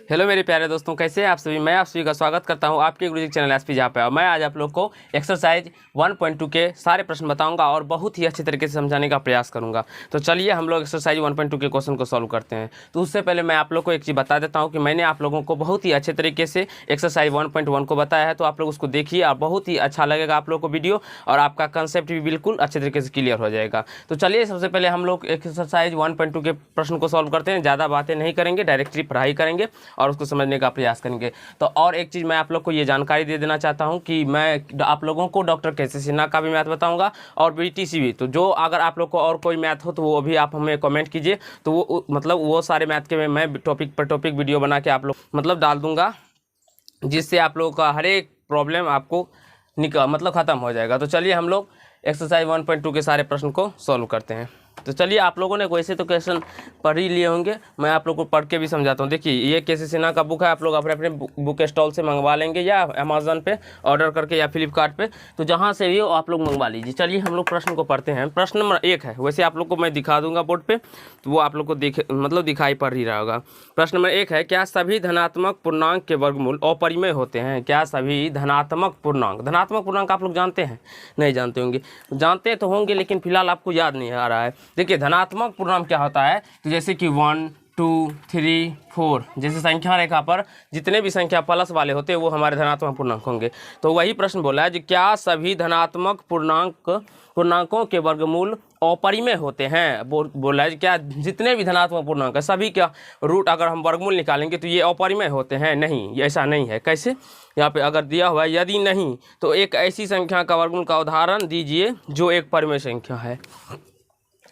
Hello मेरे प्यारे दोस्तों, कैसे हैं आप सभी। मैं आप सभी का स्वागत करता हूं आपके गुरुजी चैनल एसपी जहाँ पे। मैं आज आप लोग को एक्सरसाइज 1.2 के सारे प्रश्न बताऊंगा और बहुत ही अच्छे तरीके से समझाने का प्रयास करूंगा। तो चलिए हम लोग एक्सरसाइज 1.2 के क्वेश्चन को सॉल्व करते हैं। तो उससे पहले मैं आप लोग को एक चीज़ बता देता हूँ कि मैंने आप लोगों को बहुत ही अच्छे तरीके से एक्सरसाइज 1.1 को बताया है, तो आप लोग उसको देखिए और बहुत ही अच्छा लगेगा आप लोग को वीडियो, और आपका कंसेप्ट भी बिल्कुल अच्छे तरीके से क्लियर हो जाएगा। तो चलिए सबसे पहले हम लोग एक्सरसाइज 1.2 के प्रश्न को सॉल्व करते हैं। ज़्यादा बातें नहीं करेंगे, डायरेक्टली पढ़ाई करेंगे और उसको समझने का प्रयास करेंगे। तो और एक चीज़ मैं आप लोग को ये जानकारी दे देना चाहता हूँ कि मैं आप लोगों को डॉक्टर के.सी. सिन्हा का भी मैथ बताऊँगा और BTC भी। तो जो अगर आप लोग को और कोई मैथ हो तो वो भी आप हमें कमेंट कीजिए, तो वो मतलब वो सारे मैथ के मैं टॉपिक पर टॉपिक वीडियो बना के आप लोग मतलब डाल दूँगा, जिससे आप लोगों का हर एक प्रॉब्लम आपको मतलब ख़त्म हो जाएगा। तो चलिए हम लोग एक्सरसाइज 1.2 के सारे प्रश्न को सॉल्व करते हैं। तो चलिए, आप लोगों ने वैसे तो क्वेश्चन पढ़ ही लिए होंगे, मैं आप लोगों को पढ़ के भी समझाता हूँ। देखिए, ये के.सी. सिन्हा का बुक है, आप लोग अपने अपने बुक स्टॉल से मंगवा लेंगे या अमेज़न पे ऑर्डर करके या फ्लिपकार्ट पे, तो जहाँ से भी हो आप लोग मंगवा लीजिए। चलिए हम लोग प्रश्न को पढ़ते हैं। प्रश्न नंबर 1 है, वैसे आप लोग को मैं दिखा दूंगा बोर्ड पे, तो वो आप लोग को दिखाई पड़ ही रहा होगा। प्रश्न नंबर 1 है, क्या सभी धनात्मक पूर्णांक के वर्गमूल अपरिमेय होते हैं? क्या सभी धनात्मक पूर्णांक आप लोग जानते हैं? नहीं जानते होंगे, जानते तो होंगे लेकिन फिलहाल आपको याद नहीं आ रहा है। देखिए, धनात्मक पूर्णांक क्या होता है, तो जैसे कि 1, 2, 3, 4 जैसे संख्या रेखा पर जितने भी संख्या प्लस वाले होते हैं वो हमारे धनात्मक पूर्णांक होंगे। तो वही प्रश्न बोला है, जो क्या सभी धनात्मक पूर्णांकों के वर्गमूल अपरिमेय होते हैं? बोला है क्या जितने भी धनात्मक पूर्णांक है सभी का रूट अगर हम वर्गमूल निकालेंगे तो ये अपरिमेय होते हैं? नहीं, ये ऐसा नहीं है। कैसे? यहाँ पे अगर दिया हुआ है, यदि नहीं तो एक ऐसी संख्या का वर्गमूल का उदाहरण दीजिए जो एक परिमेय संख्या है।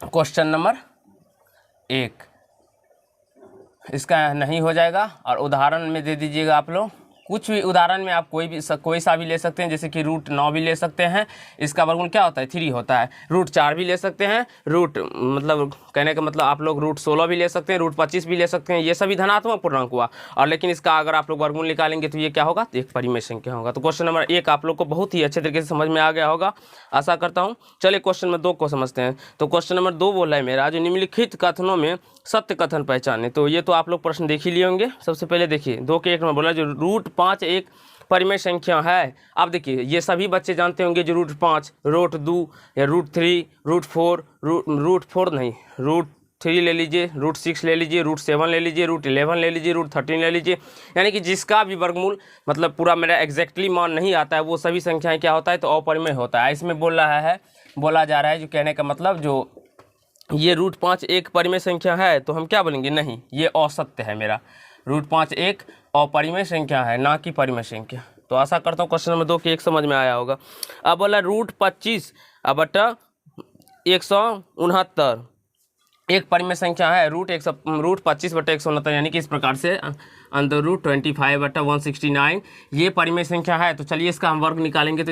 क्वेश्चन नंबर 1 इसका नहीं हो जाएगा, और उदाहरण में दे दीजिएगा आप लोग कुछ भी। उदाहरण में आप कोई सा भी ले सकते हैं, जैसे कि रूट 9 भी ले सकते हैं, इसका वर्गमूल क्या होता है? 3 होता है। रूट 4 भी ले सकते हैं, रूट मतलब कहने का मतलब आप लोग रूट 16 भी ले सकते हैं, रूट 25 भी ले सकते हैं। ये सभी धनात्मक पूर्णांक हुआ, और लेकिन इसका अगर आप लोग वर्गमूल निकालेंगे तो ये क्या होगा? तो एक परिमेय संख्या होगा। तो क्वेश्चन नंबर 1 आप लोग को बहुत ही अच्छे तरीके से समझ में आ गया होगा, आशा करता हूँ। चलिए क्वेश्चन नंबर 2 को समझते हैं। तो क्वेश्चन नंबर 2 बोला है मेरा, जो निम्नलिखित कथनों में सत्य कथन पहचाने। तो ये तो आप लोग प्रश्न देख ही लिए होंगे। सबसे पहले देखिए 2 के 1 में बोला जो रूट 5 एक परिमेय संख्या है। अब देखिए, ये सभी बच्चे जानते होंगे जो रूट 5, रूट 2 या रूट 3, रूट 4, रूट 3 ले लीजिए, रूट 6 ले लीजिए, रूट 7 ले लीजिए, रूट 11 ले लीजिए, रूट 13 ले लीजिए, यानी कि जिसका भी वर्गमूल मतलब पूरा मेरा एग्जैक्टली मान नहीं आता है वो सभी संख्याएं क्या होता है? तो अपरिमेय होता है। इसमें बोला जा रहा है, जो कहने का मतलब जो ये रूट 5 एक परिमेय संख्या है, तो हम क्या बोलेंगे? नहीं, ये असत्य है मेरा। रूट 5 एक अपरिमेय संख्या है, ना कि परिमेय संख्या। तो आशा करता हूँ क्वेश्चन नंबर 2 के 1 समझ में आया होगा। अब बोला रूट 25 बटा 169 एक परिमेय संख्या है। रूट 25 बटा 169 यानी कि इस प्रकार से अंदर रूट 25 बटा 169 ये परिमेय संख्या है। तो चलिए इसका हम वर्ग निकालेंगे, तो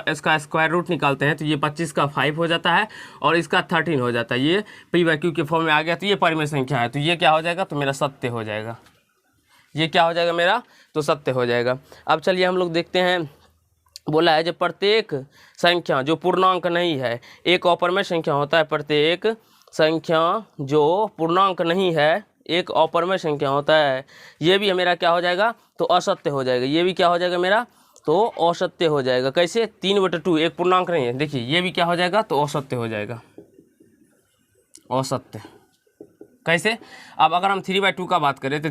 इसका स्क्वायर रूट निकालते हैं, तो ये 25 का 5 हो जाता है और इसका 13 हो जाता है। ये P/Q के फॉर्म में आ गया, तो ये परिमेय संख्या है। तो ये क्या हो जाएगा? तो मेरा सत्य हो जाएगा। ये क्या हो जाएगा मेरा? तो सत्य हो जाएगा। अब चलिए हम लोग देखते हैं, बोला है जब प्रत्येक संख्या जो पूर्णांक नहीं है, एक अपरिमेय संख्या होता है। प्रत्येक संख्या जो पूर्णांक नहीं है एक अपरिमेय संख्या होता है। ये भी मेरा क्या हो जाएगा? तो असत्य हो जाएगा। ये भी क्या हो जाएगा मेरा? तो असत्य हो जाएगा। कैसे? 3/2 एक पूर्णांक नहीं है। देखिए ये भी क्या हो जाएगा? तो असत्य हो जाएगा। असत्य कैसे? अब अगर हम 3/2 का बात करें तो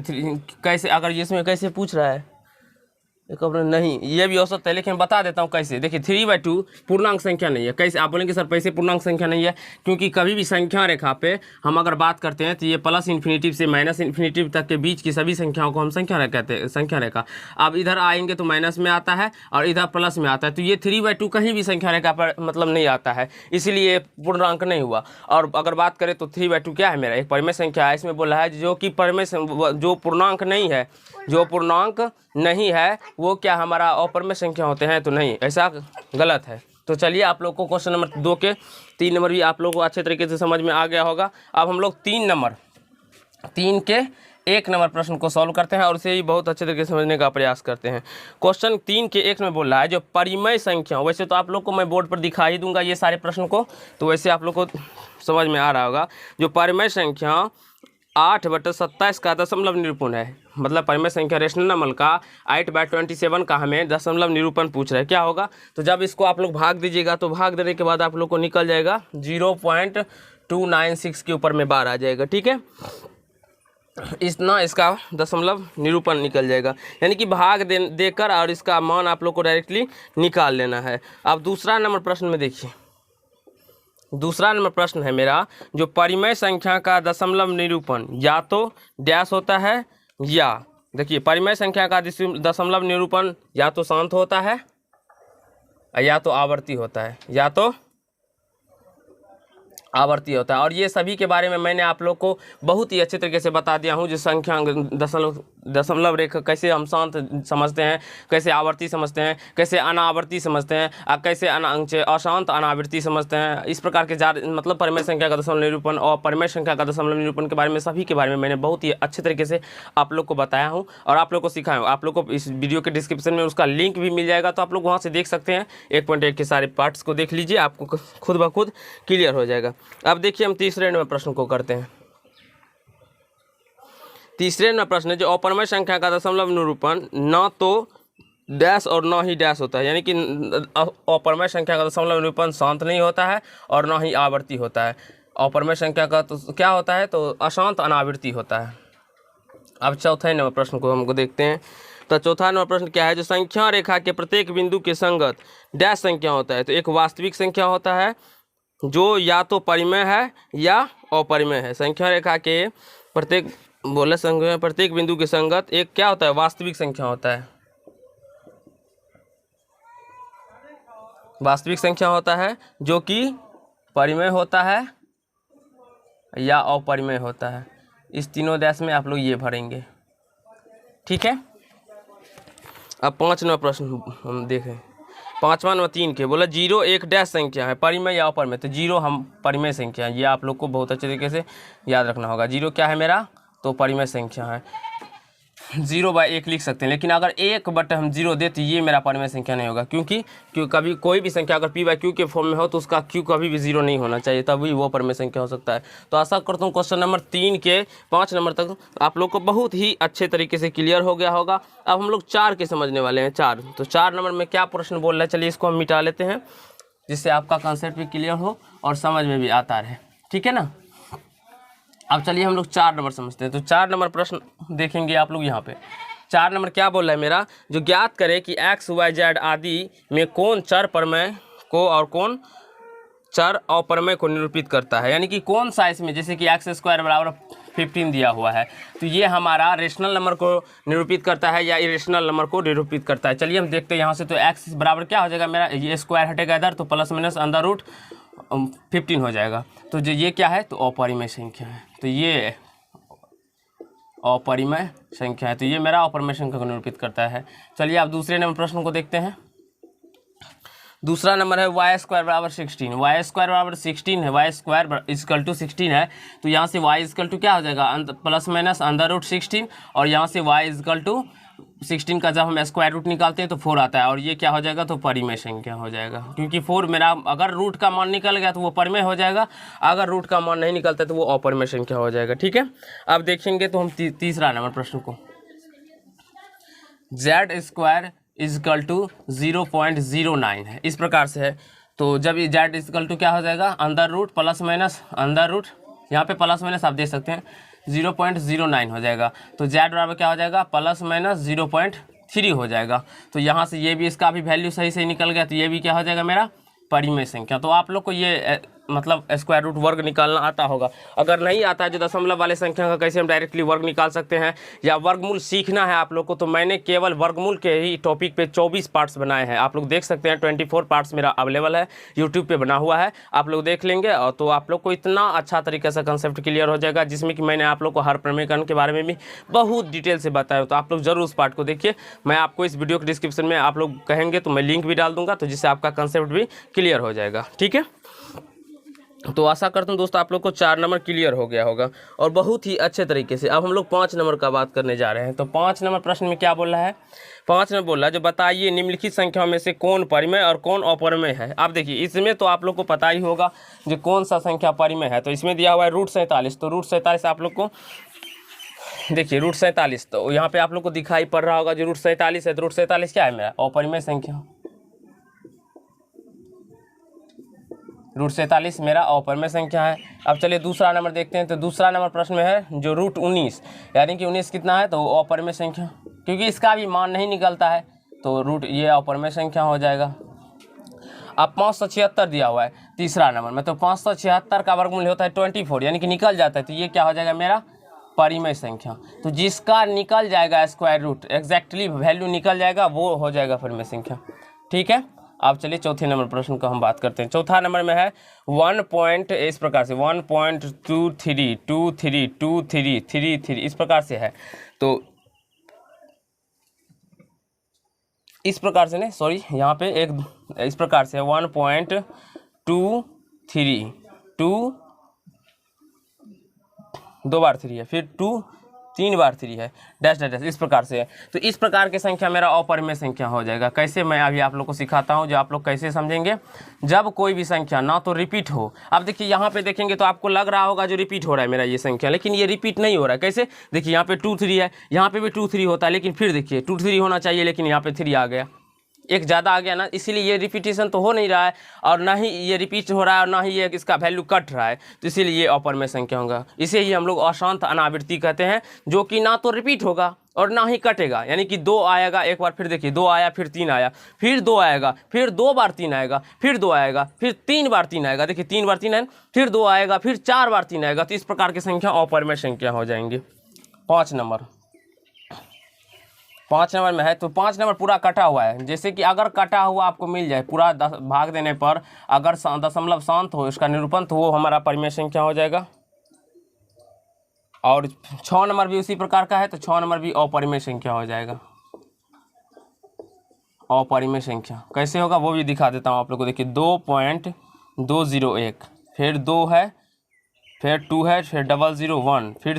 कैसे, अगर इसमें कैसे पूछ रहा है एक नहीं, ये भी औसत है, लेकिन बता देता हूँ कैसे। देखिए 3/2 पूर्णांक संख्या नहीं है। कैसे? आप बोलेंगे सर कैसे पूर्णांक संख्या नहीं है? क्योंकि कभी भी संख्या रेखा पे हम अगर बात करते हैं तो ये प्लस इन्फिनिटिव से माइनस इन्फिनिटिव तक के बीच की सभी संख्याओं को हम संख्या रेखा कहते हैं, संख्या रेखा। अब इधर आएंगे तो माइनस में आता है और इधर प्लस में आता है, तो ये 3/2 कहीं भी संख्या रेखा पर मतलब नहीं आता है, इसीलिए पूर्णांक नहीं हुआ। और अगर बात करें तो 3/2 क्या है? मेरा एक परिमेय संख्या है। इसमें बोला है जो कि जो पूर्णांक नहीं है, जो पूर्णांक नहीं है वो क्या हमारा अपरिमेय संख्या होते हैं? तो नहीं, ऐसा गलत है। तो चलिए आप लोग को क्वेश्चन नंबर 2 के 3 नंबर भी आप लोग को अच्छे तरीके से समझ में आ गया होगा। अब हम लोग 3 के 1 नंबर प्रश्न को सॉल्व करते हैं और उसे ही बहुत अच्छे तरीके से समझने का प्रयास करते हैं। क्वेश्चन 3 के 1 में बोल रहा है जो परिमेय संख्या, वैसे तो आप लोग को मैं बोर्ड पर दिखा ही दूंगा ये सारे प्रश्न को, तो वैसे आप लोग को समझ में आ रहा होगा। जो परिमेय संख्या 8/27 का दशमलव निरूपण है, मतलब परिमेय संख्या रेशनल नंबर का 8/27 का हमें दशमलव निरूपण पूछ रहा है, क्या होगा। तो जब इसको आप लोग भाग दीजिएगा तो भाग देने के बाद आप लोग को निकल जाएगा 0.296 के ऊपर में बार आ जाएगा, ठीक है। इतना इसका दशमलव निरूपण निकल जाएगा, यानी कि भाग देकर और इसका मान आप लोग को डायरेक्टली निकाल लेना है। अब दूसरा नंबर प्रश्न में देखिए, दूसरा नंबर प्रश्न है मेरा, जो परिमेय संख्या का दशमलव निरूपण या तो डैश होता है, या देखिए परिमेय संख्या का दशमलव निरूपण या तो शांत होता है या तो आवर्ती होता है, या तो आवर्ती होता है। और ये सभी के बारे में मैंने आप लोग को बहुत ही अच्छे तरीके से बता दिया हूँ, जो संख्या दशमलव रेखा कैसे हम शांत समझते हैं, कैसे आवर्ती समझते हैं, कैसे अनावर्ती समझते हैं, और कैसे अशांत अनावर्ती समझते हैं। इस प्रकार के मतलब परिमेय संख्या का दशमलव निरूपण और परिमेय संख्या का दशमलव निरूपण के बारे में सभी के बारे में मैंने बहुत ही अच्छे तरीके से आप लोग को बताया हूँ और आप लोग को सिखाया हूँ। आप लोग को इस वीडियो के डिस्क्रिप्शन में उसका लिंक भी मिल जाएगा, तो आप लोग वहाँ से देख सकते हैं। 1.1 के सारे पार्ट्स को देख लीजिए, आपको खुद ब खुद क्लियर हो जाएगा। अब देखिए हम तीसरे नंबर प्रश्न को करते हैं। तीसरे नंबर प्रश्न है, जो अपरिमेय संख्या का दशमलव निरूपण न तो डैश और न ही डैश होता है, यानी कि अपरिमेय संख्या का दशमलव निरूपण शांत नहीं होता है और न ही आवर्ती होता है। अपरिमेय संख्या का तो क्या होता है, तो अशांत अनावर्ती होता है। अब चौथे नंबर प्रश्न को हमको देखते हैं। तो चौथा नंबर प्रश्न क्या है, जो संख्या रेखा के प्रत्येक बिंदु के संगत डैश संख्या होता है। तो एक वास्तविक संख्या होता है जो या तो परिमेय है या अपरिमेय है। संख्या रेखा के प्रत्येक बिंदु के संगत एक क्या होता है, वास्तविक संख्या होता है। वास्तविक संख्या होता है जो कि परिमेय होता है या अपरिमेय होता है। इस तीनों डैश में आप लोग ये भरेंगे, ठीक है। अब 5 नंबर प्रश्न हम देखें। 5वां नंबर 3 के बोला 0 एक डैश संख्या है, परिमेय या अपरिमेय। तो 0 हम परिमेय संख्या है, ये आप लोग को बहुत अच्छे तरीके से याद रखना होगा। 0 क्या है मेरा, तो परिमेय संख्या है। 0/1 लिख सकते हैं, लेकिन अगर 1 हम 0 दे तो ये मेरा परिमेय संख्या नहीं होगा, क्योंकि कभी कोई भी संख्या अगर p/q के फॉर्म में हो तो उसका q कभी भी 0 नहीं होना चाहिए, तभी वो परिमेय संख्या हो सकता है। तो आशा करता हूँ क्वेश्चन नंबर 3 के 5 नंबर तक आप लोग को बहुत ही अच्छे तरीके से क्लियर हो गया होगा। अब हम लोग 4 के समझने वाले हैं। 4 तो 4 नंबर में क्या प्रश्न बोल रहा है, चलिए इसको हम मिटा लेते हैं, जिससे आपका कॉन्सेप्ट भी क्लियर हो और समझ में भी आता रहे, ठीक है ना। अब चलिए हम लोग 4 नंबर समझते हैं। तो 4 नंबर प्रश्न देखेंगे आप लोग यहाँ पे। 4 नंबर क्या बोल रहा है मेरा, जो ज्ञात करे कि x, y, z आदि में कौन चर परिमेय को और कौन चर अपरिमेय को निरूपित करता है। यानी कि कौन सा इसमें, जैसे कि x² = 15 दिया हुआ है, तो ये हमारा रेशनल नंबर को निरूपित करता है या इरेशनल नंबर को निरूपित करता है। चलिए हम देखते हैं यहाँ से। तो x बराबर क्या हो जाएगा मेरा, ये स्क्वायर हटेगा इधर, तो ±√15 हो जाएगा। तो जो ये क्या है, तो अपरिमेय संख्या है। तो ये अपरिमेय संख्या है, तो ये मेरा अपरिमेय संख्या को निरूपित करता है। चलिए आप दूसरे नंबर प्रश्न को देखते हैं। दूसरा नंबर है y² = 16। y² = 16 है, y² = 16 है, तो यहाँ से y = क्या हो जाएगा, ±√16, और यहाँ से y = 16 का जब हम स्क्वायर रूट निकालते हैं तो 4 आता है, और ये क्या हो जाएगा, तो परिमेय संख्या हो जाएगा। क्योंकि 4 मेरा अगर रूट का मान निकल गया तो वो परिमेय हो जाएगा, अगर रूट का मान नहीं निकलता तो वो अपरिमेय संख्या हो जाएगा, ठीक है। अब देखेंगे तो हम तीसरा नंबर प्रश्न को, z² = 0.09 है, इस प्रकार से है। तो जब ये z = क्या हो जाएगा, √, ±√, यहाँ पे प्लस माइनस आप देख सकते हैं, 0.09 हो जाएगा। तो z बराबर क्या हो जाएगा, ±0.3 हो जाएगा। तो यहाँ से ये भी, इसका भी वैल्यू सही से निकल गया, तो ये भी क्या हो जाएगा मेरा परिमेय संख्या। तो आप लोग को ये मतलब स्क्वायर रूट वर्ग निकालना आता होगा। अगर नहीं आता है जो दशमलव वाले संख्या का कैसे हम डायरेक्टली वर्ग निकाल सकते हैं या वर्गमूल सीखना है आप लोग को, तो मैंने केवल वर्गमूल के ही टॉपिक पे 24 पार्ट्स बनाए हैं। आप लोग देख सकते हैं 24 पार्ट्स मेरा अवेलेबल है, यूट्यूब पे बना हुआ है, आप लोग देख लेंगे। और तो आप लोग को इतना अच्छा तरीके से कंसेप्ट क्लियर हो जाएगा, जिसमें कि मैंने आप लोग को हर परिमेयकरण के बारे में भी बहुत डिटेल से बताया। तो आप लोग जरूर उस पार्ट को देखिए। मैं आपको इस वीडियो के डिस्क्रिप्शन में आप लोग कहेंगे तो मैं लिंक भी डाल दूंगा, तो जिससे आपका कंसेप्ट भी क्लियर हो जाएगा, ठीक है। तो आशा करता हूँ दोस्तों आप लोग को 4 नंबर क्लियर हो गया होगा और बहुत ही अच्छे तरीके से। अब हम लोग 5 नंबर का बात करने जा रहे हैं। तो 5 नंबर प्रश्न में क्या बोल रहा है, 5 में बोल रहा है जो बताइए निम्नलिखित संख्याओं में से कौन परिमेय और कौन अपरिमेय है। आप देखिए इसमें तो आप लोग को पता ही होगा जो कौन सा संख्या परिमेय है। तो इसमें दिया हुआ है √47, तो √47 आप लोग को देखिए रूट 47, तो यहाँ पे आप लोग को दिखाई पड़ रहा होगा जो रूट 47 है, तो रूट 47 क्या है मेरा अपरिमेय संख्या। रूट 47 मेरा अपरिमेय संख्या है। अब चलिए दूसरा नंबर देखते हैं। तो दूसरा नंबर प्रश्न में है जो रूट 19, यानी कि 19 कितना है, तो अपरिमेय संख्या, क्योंकि इसका भी मान नहीं निकलता है, तो रूट ये अपरिमेय संख्या हो जाएगा। अब 576 दिया हुआ है तीसरा नंबर में, तो 576 का वर्गमूल होता है 24, यानी कि निकल जाता है, तो ये क्या हो जाएगा मेरा परिमेय संख्या। तो जिसका निकल जाएगा स्क्वायर रूट, एग्जैक्टली वैल्यू निकल जाएगा, वो हो जाएगा परिमेय संख्या। ठीक है, अब चलिए चौथे नंबर प्रश्न को हम बात करते हैं। चौथा नंबर में है 1 पॉइंट इस प्रकार से 1.23232333 इस प्रकार से है। तो इस प्रकार से नहीं, सॉरी, यहाँ पे एक इस प्रकार से 1.23 दो बार 3 है, फिर 3 बार 3 है, डैश डैश डैश, इस प्रकार से है। तो इस प्रकार की संख्या मेरा अपरिमेय संख्या हो जाएगा। कैसे, मैं अभी आप लोग को सिखाता हूँ, जो आप लोग कैसे समझेंगे। जब कोई भी संख्या ना तो रिपीट हो, अब देखिए यहाँ पे देखेंगे तो आपको लग रहा होगा जो रिपीट हो रहा है मेरा ये संख्या, लेकिन ये रिपीट नहीं हो रहा है। कैसे, देखिए यहाँ पे 2 3 है, यहाँ पे भी 2 3 होता है, लेकिन फिर देखिए 2 3 होना चाहिए, लेकिन यहाँ पे 3 आ गया, एक ज़्यादा आ गया ना, इसीलिए ये रिपीटेशन तो हो नहीं रहा है, और ना ही ये रिपीट हो रहा है, और ना ही ये इसका वैल्यू कट रहा है, तो इसीलिए ये अपरिमेय संख्या होगा। इसे ही हम लोग अशांत अनावृत्ति कहते हैं, जो कि ना तो रिपीट होगा और ना ही कटेगा। यानी कि 2 आएगा एक बार, फिर देखिए 2 आया, फिर 3 आया, फिर 2 आएगा, फिर 2 बार 3 आएगा, फिर 2 आएगा, फिर 3 बार 3 आएगा, देखिए 3 बार 3 है, फिर 2 आएगा, फिर 4 बार 3 आएगा। तो इस प्रकार की संख्या अपरिमेय संख्या हो जाएंगी। 5 नंबर में है, तो 5 नंबर पूरा कटा हुआ है। जैसे कि अगर कटा हुआ आपको मिल जाए पूरा भाग देने पर, अगर दशमलव शांत हो इसका निरूपण, तो वो हमारा परिमेय संख्या हो जाएगा। और 6 नंबर भी उसी प्रकार का है, तो 6 नंबर भी अपरिमेय संख्या हो जाएगा। अपरिमेय संख्या कैसे होगा वो भी दिखा देता हूँ आप लोग को। देखिए 2.201, फिर 2 है, फिर 2 है, फिर 001, फिर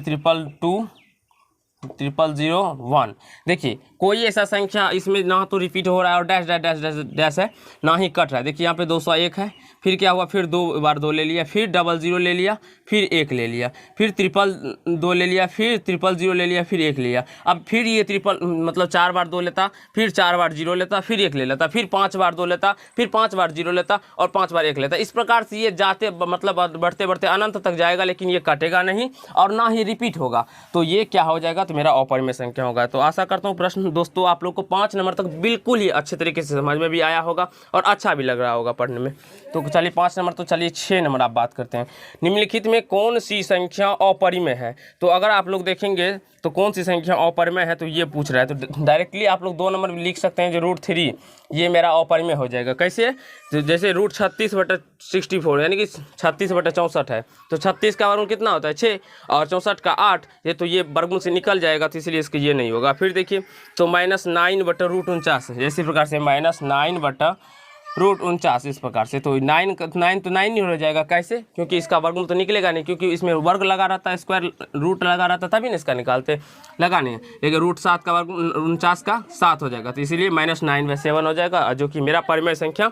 00001। देखिए कोई ऐसा संख्या इसमें ना तो रिपीट हो रहा है और dash dash dash dash dash है, ना ही कट रहा है। देखिए यहाँ पे 201 है, फिर क्या हुआ, फिर 2 बार 2 ले लिया, फिर 00 ले लिया, फिर 1 ले लिया, फिर 2 ले लिया, फिर 000 ले लिया, फिर 1 लिया। अब फिर ये मतलब 4 बार 2 लेता, फिर 4 बार 0 लेता, फिर 1 ले लेता, फिर 5 बार 2 लेता, फिर 5 बार 0 लेता, और 5 बार 1 लेता। इस प्रकार से ये जाते मतलब बढ़ते बढ़ते अनंत तक जाएगा, लेकिन ये कटेगा नहीं और ना ही रिपीट होगा। तो ये क्या हो जाएगा, तो मेरा अपरिमेय संख्या होगा। तो आशा करता हूँ प्रश्न दोस्तों आप लोग को 5 नंबर तक बिल्कुल ही अच्छे तरीके से समझ में भी आया होगा और अच्छा भी लग रहा होगा पढ़ने में। तो चलिए 5 नंबर, तो चलिए 6 नंबर आप बात करते हैं। निम्नलिखित में कौन सी संख्या अपरिमेय है। तो अगर आप लोग देखेंगे तो कौन सी संख्या अपरिमेय है, तो ये पूछ रहा है। तो डायरेक्टली आप लोग 2 नंबर लिख सकते हैं, जो रूट 3 ये मेरा अपरिमेय हो जाएगा। कैसे, तो जैसे रूट 36/64 यानी कि 36/64 है, तो 36 का वर्गमूल कितना होता है 6, और 64 का 8, ये तो ये वर्गमूल से निकल जाएगा, तो इसलिए इसके ये नहीं होगा। फिर देखिए तो -9/√49 है, इसी प्रकार से -9/√49 इस प्रकार से। तो 9 तो 9 ही हो जाएगा। कैसे, क्योंकि इसका वर्गमूल तो निकलेगा नहीं, क्योंकि इसमें वर्ग लगा रहता है, स्क्वायर रूट लगा रहता है, तभी ना इसका निकालते, लगा नहीं। लेकिन √7 का वर्गमूल 49 का 7 हो जाएगा, तो इसीलिए -9/7 हो जाएगा, जो कि मेरा परिमेय संख्या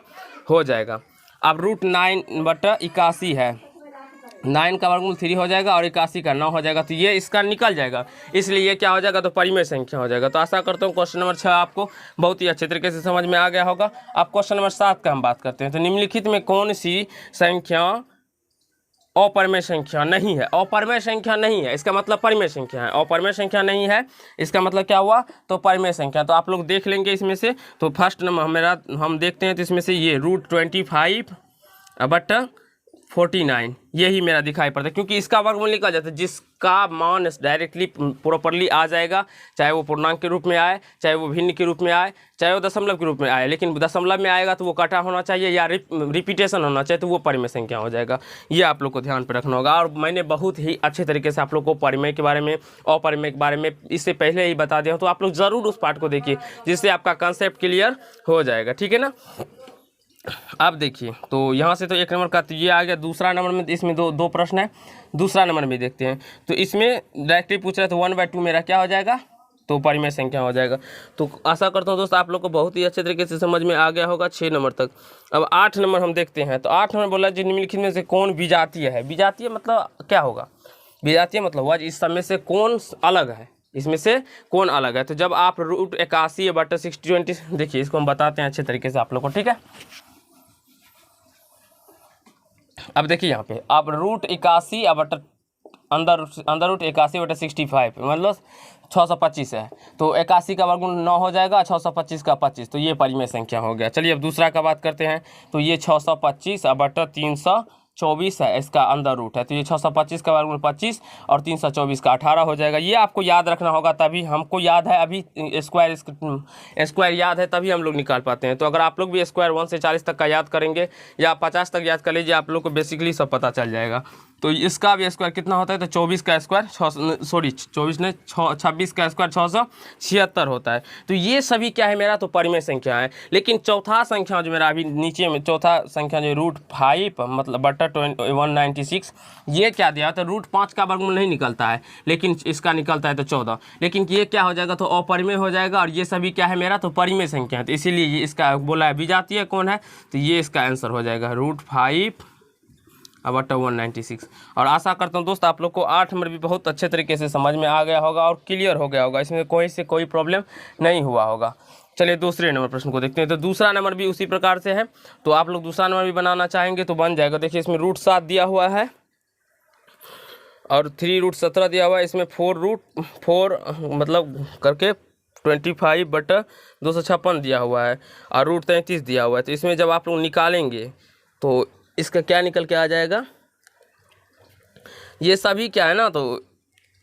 हो जाएगा। अब √9/81 है, 9 का वर्गमूल 3 हो जाएगा और 81 का 9 हो जाएगा, तो ये इसका निकल जाएगा, इसलिए ये क्या हो जाएगा, तो परिमेय संख्या हो जाएगा। तो आशा करता हूँ क्वेश्चन नंबर 6 आपको बहुत ही अच्छे तरीके से समझ में आ गया होगा। अब क्वेश्चन नंबर 7 का हम बात करते हैं। तो निम्नलिखित में कौन सी संख्या अपरिमेय संख्या नहीं है। अपरिमेय संख्या नहीं है इसका मतलब परिमेय संख्या है, अपरिमेय संख्या नहीं है इसका मतलब क्या हुआ, तो परिमेय संख्या। तो आप लोग देख लेंगे इसमें से। तो फर्स्ट नंबर मेरा हम देखते हैं, तो इसमें से ये √25/49 यही मेरा दिखाई पड़ता है, क्योंकि इसका वर्गमूल निकल जाता है, जिसका मान डायरेक्टली प्रॉपरली आ जाएगा, चाहे वो पूर्णांक के रूप में आए, चाहे वो भिन्न के रूप में आए, चाहे वो दशमलव के रूप में आए, लेकिन दशमलव में आएगा तो वो कटा होना चाहिए या रिपीटेशन होना चाहिए, तो वो परिमेय संख्या हो जाएगा। ये आप लोग को ध्यान पर रखना होगा। और मैंने बहुत ही अच्छे तरीके से आप लोग को परिमेय के बारे में, अपरिमेय के बारे में इससे पहले ही बता दिया, तो आप लोग ज़रूर उस पार्ट को देखिए, जिससे आपका कंसेप्ट क्लियर हो जाएगा। ठीक है ना। अब देखिए तो यहाँ से तो 1 नंबर का तो ये आ गया। दूसरा नंबर में इसमें दो प्रश्न है, दूसरा नंबर में देखते हैं। तो इसमें डायरेक्टली पूछ रहा है, तो 1/2 मेरा क्या हो जाएगा, तो परिमेय संख्या हो जाएगा। तो आशा करता हूँ दोस्तों आप लोग को बहुत ही अच्छे तरीके से समझ में आ गया होगा 6 नंबर तक। अब 8 नंबर हम देखते हैं। तो 8 नंबर बोला, निम्नलिखित में से कौन विजातीय है। विजातीय मतलब क्या होगा, विजातीय मतलब हुआ इस सब में से कौन अलग है, इसमें से कौन अलग है। तो जब आप √81/60 देखिए इसको हम बताते हैं अच्छे तरीके से आप लोग को, ठीक है। अब देखिए यहाँ पे आप √81/65 मतलब 625 है, तो 81 का वर्गमूल 9 हो जाएगा, 625 का 25, तो ये परिमेय संख्या हो गया। चलिए अब दूसरा का बात करते हैं। तो ये 625/324 है, इसका अंदर रूट है, तो ये 625 का वर्गमूल 25 और 324 का 18 हो जाएगा। ये आपको याद रखना होगा, तभी हमको याद है, अभी स्क्वायर याद है तभी हम लोग निकाल पाते हैं। तो अगर आप लोग भी स्क्वायर 1 से 40 तक का याद करेंगे या 50 तक याद कर लीजिए, आप लोग को बेसिकली सब पता चल जाएगा। तो इसका भी स्क्वायर कितना होता है, तो 24 का स्क्वायर 26 का स्क्वायर 676 होता है। तो ये सभी क्या है मेरा, तो परिमेय संख्या है। लेकिन चौथा संख्या जो मेरा अभी नीचे में चौथा संख्या जो √5 मतलब बटा 196, ये क्या दिया तो √5 का वर्गमूल नहीं निकलता है, लेकिन इसका निकलता है तो 14, लेकिन ये क्या हो जाएगा, तो अपरिमेय हो जाएगा। और ये सभी क्या है मेरा, तो परिमेय संख्या है, तो इसीलिए ये इसका बोला है विजातीय कौन है, तो ये इसका आंसर हो जाएगा √5/196। और आशा करता हूँ दोस्त आप लोग को 8 नंबर भी बहुत अच्छे तरीके से समझ में आ गया होगा और क्लियर हो गया होगा, इसमें कोई प्रॉब्लम नहीं हुआ होगा। चलिए दूसरे नंबर प्रश्न को देखते हैं। तो दूसरा नंबर भी उसी प्रकार से है, तो आप लोग दूसरा नंबर भी बनाना चाहेंगे तो बन जाएगा। देखिए इसमें √7 दिया हुआ है और 3√17 दिया हुआ है, इसमें 4 मतलब करके 25/256 दिया हुआ है और √33 दिया हुआ है। तो इसमें जब आप लोग निकालेंगे तो इसका क्या निकल के आ जाएगा, ये सभी क्या है ना, तो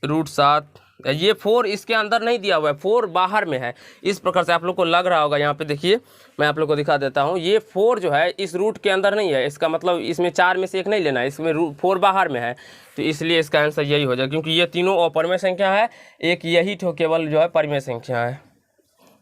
√7, ये 4 इसके अंदर नहीं दिया हुआ है, 4 बाहर में है। इस प्रकार से आप लोग को लग रहा होगा, यहाँ पे देखिए मैं आप लोग को दिखा देता हूँ, ये 4 जो है इस रूट के अंदर नहीं है, इसका मतलब इसमें 4 में से एक नहीं लेना है, इसमें 4 बाहर में है, तो इसलिए इसका आंसर यही हो जाएगा। क्योंकि ये तीनों अपरिमेय संख्या है, एक यही ठो केवल जो है परिमेय संख्या है,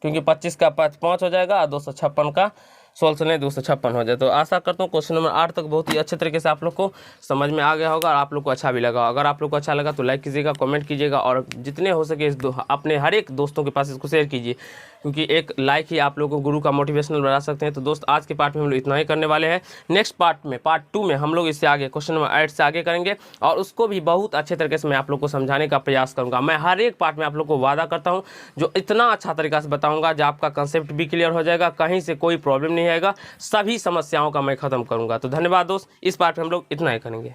क्योंकि 25 का 5 हो जाएगा, 256 का 16 नहीं 256 हो जाए। तो आशा करता हूँ क्वेश्चन नंबर 8 तक बहुत ही अच्छे तरीके से आप लोग को समझ में आ गया होगा और आप लोग को अच्छा भी लगा। अगर आप लोग को अच्छा लगा तो लाइक कीजिएगा, कमेंट कीजिएगा और जितने हो सके अपने हर एक दोस्तों के पास इसको शेयर कीजिए, क्योंकि एक लाइक ही आप लोगों को गुरु का मोटिवेशनल बना सकते हैं। तो दोस्त आज के पार्ट में हम लोग इतना ही करने वाले हैं। नेक्स्ट पार्ट 2 में हम लोग इससे आगे क्वेश्चन नंबर 8 से आगे करेंगे और उसको भी बहुत अच्छे तरीके से मैं आप लोग को समझाने का प्रयास करूँगा। मैं हर एक पार्ट में आप लोग को वादा करता हूँ जो इतना अच्छा तरीका से बताऊँगा जो आपका कंसेप्ट भी क्लियर हो जाएगा, कहीं से कोई प्रॉब्लम नहीं आएगा, सभी समस्याओं का मैं ख़त्म करूँगा। तो धन्यवाद दोस्त, इस पार्ट में हम लोग इतना ही करेंगे।